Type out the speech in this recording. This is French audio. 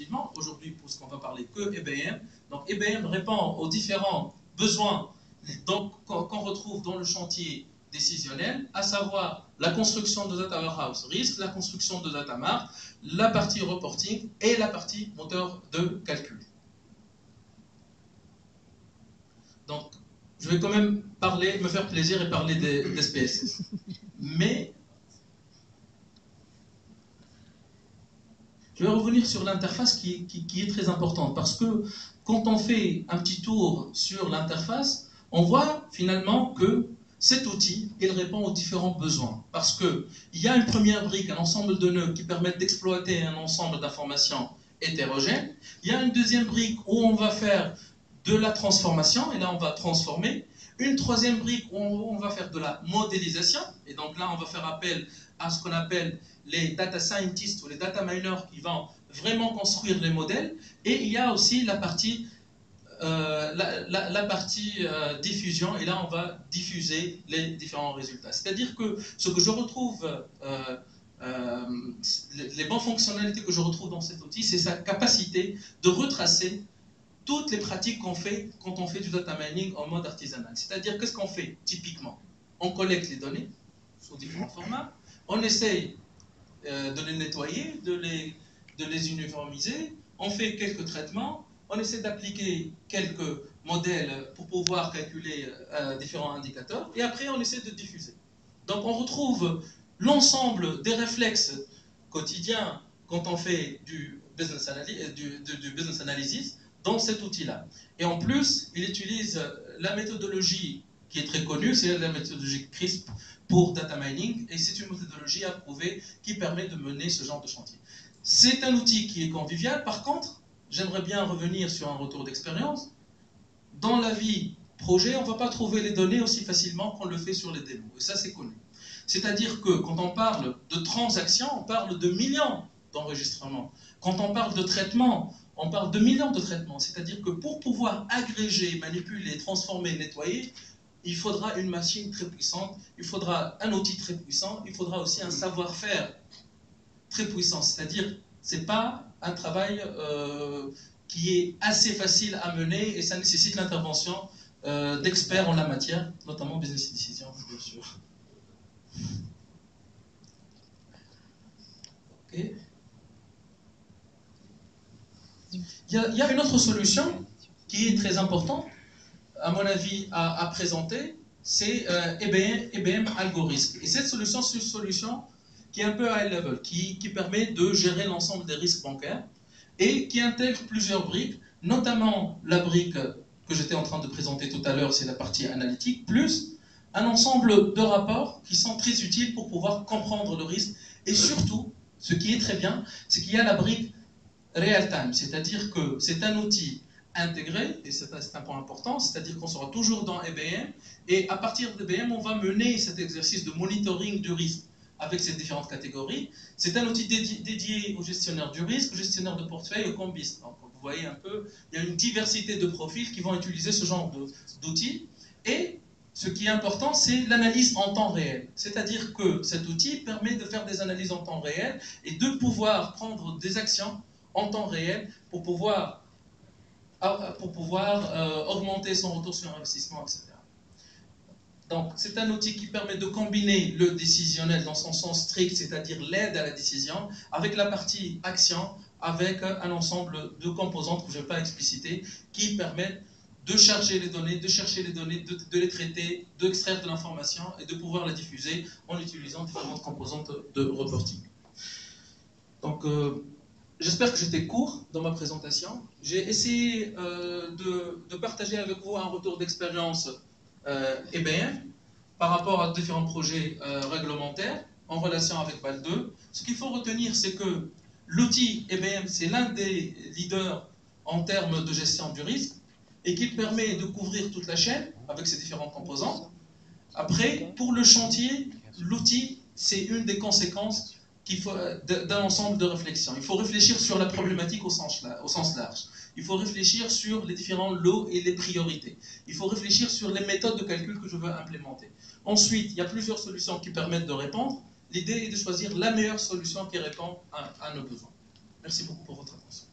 effectivement, aujourd'hui, puisqu'on va parler que IBM, donc IBM répond aux différents besoins qu'on retrouve dans le chantier décisionnel, à savoir la construction de Data Warehouse Risk, la construction de Data Mart, la partie reporting et la partie moteur de calcul. Donc, je vais quand même me faire plaisir et parler des SPSS. Mais je vais revenir sur l'interface qui est très importante, parce que quand on fait un petit tour sur l'interface, on voit finalement que cet outil, il répond aux différents besoins. Parce qu'il y a une première brique, un ensemble de nœuds qui permettent d'exploiter un ensemble d'informations hétérogènes. Il y a une deuxième brique où on va faire de la transformation, et là on va transformer. Une troisième brique où on va faire de la modélisation, et donc là on va faire appel à ce qu'on appelle les data scientists ou les data miners qui vont vraiment construire les modèles. Et il y a aussi la partie diffusion, et là on va diffuser les différents résultats. C'est-à-dire que ce que je retrouve, les bonnes fonctionnalités que je retrouve dans cet outil, c'est sa capacité de retracer toutes les pratiques qu'on fait quand on fait du data mining en mode artisanal. C'est-à-dire, qu'est-ce qu'on fait typiquement? On collecte les données sous différents formats, on essaye de les nettoyer, de les uniformiser, on fait quelques traitements, on essaie d'appliquer quelques modèles pour pouvoir calculer différents indicateurs, et après on essaie de diffuser. Donc on retrouve l'ensemble des réflexes quotidiens quand on fait du business analysis dans cet outil-là. Et en plus, il utilise la méthodologie qui est très connue, c'est la méthodologie CRISP pour data mining, et c'est une méthodologie approuvée qui permet de mener ce genre de chantier. C'est un outil qui est convivial. Par contre, j'aimerais bien revenir sur un retour d'expérience. Dans la vie projet, on ne va pas trouver les données aussi facilement qu'on le fait sur les démos, et ça c'est connu. C'est-à-dire que quand on parle de transactions, on parle de millions d'enregistrements. Quand on parle de traitement, on parle de millions de traitements. C'est-à-dire que pour pouvoir agréger, manipuler, transformer, nettoyer, il faudra une machine très puissante, il faudra un outil très puissant, il faudra aussi un savoir-faire très puissant. C'est-à-dire, ce n'est pas un travail qui est assez facile à mener, et ça nécessite l'intervention d'experts en la matière, notamment Business Decision, bien sûr. Okay. Il y a une autre solution qui est très importante, à mon avis, à présenter, c'est IBM Algorithms. Et cette solution, c'est une solution qui est un peu high level, qui permet de gérer l'ensemble des risques bancaires et qui intègre plusieurs briques, notamment la brique que j'étais en train de présenter tout à l'heure, c'est la partie analytique, plus un ensemble de rapports qui sont très utiles pour pouvoir comprendre le risque. Et surtout, ce qui est très bien, c'est qu'il y a la brique real-time, c'est-à-dire que c'est un outil intégré, et c'est un point important, c'est-à-dire qu'on sera toujours dans IBM, et à partir d'IBM, on va mener cet exercice de monitoring du risque avec ces différentes catégories. C'est un outil dédié au gestionnaire du risque, au gestionnaire de portefeuille, au combis. Donc vous voyez un peu, il y a une diversité de profils qui vont utiliser ce genre d'outils. Et ce qui est important, c'est l'analyse en temps réel. C'est-à-dire que cet outil permet de faire des analyses en temps réel et de pouvoir prendre des actions en temps réel pour pouvoir augmenter son retour sur investissement, etc. Donc, c'est un outil qui permet de combiner le décisionnel dans son sens strict, c'est-à-dire l'aide à la décision, avec la partie action, avec un ensemble de composantes que je ne vais pas expliciter, qui permettent de charger les données, de chercher les données, de les traiter, d'extraire de l'information et de pouvoir la diffuser en utilisant différentes composantes de reporting. Donc, j'espère que j'étais court dans ma présentation. J'ai essayé de partager avec vous un retour d'expérience IBM par rapport à différents projets réglementaires en relation avec BAL2. Ce qu'il faut retenir, c'est que l'outil IBM, c'est l'un des leaders en termes de gestion du risque et qu'il permet de couvrir toute la chaîne avec ses différentes composantes. Après, pour le chantier, l'outil, c'est une des conséquences d'un ensemble de réflexions. Il faut réfléchir sur la problématique au sens large. Il faut réfléchir sur les différents lots et les priorités. Il faut réfléchir sur les méthodes de calcul que je veux implémenter. Ensuite, il y a plusieurs solutions qui permettent de répondre. L'idée est de choisir la meilleure solution qui répond à nos besoins. Merci beaucoup pour votre attention.